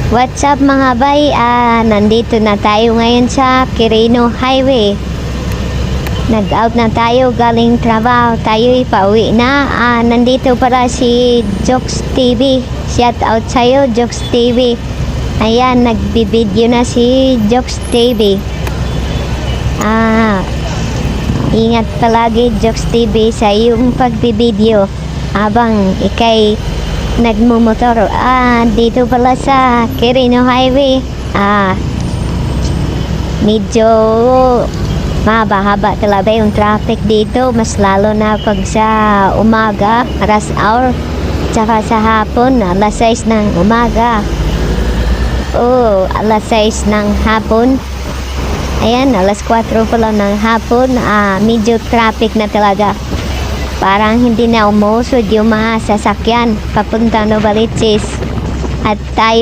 What's up mga bay? Nandito na tayo ngayon sa Quirino Highway. Nag-out na tayo galing trabaho. Tayo'y pauwi na. Nandito para si Jokes TV. Shout out sa'yo, Jokes TV. Ayan, nagbibideo na si Jokes TV. Ingat palagi, Jokes TV, sa iyong pagbibideo habang ikay nagmumotor. Dito pala sa Quirino Highway. Medyo mahaba-haba talaga yung traffic dito. Mas lalo na pag sa umaga, rush hour. Tsaka sa hapon, alas 6 ng umaga. Alas 6 ng hapon. Ayan, alas 4 pa lang ng hapon. Medyo traffic na talaga. Parang hindi na umusod yung mga sasakyan papunta Novaliches. At tayo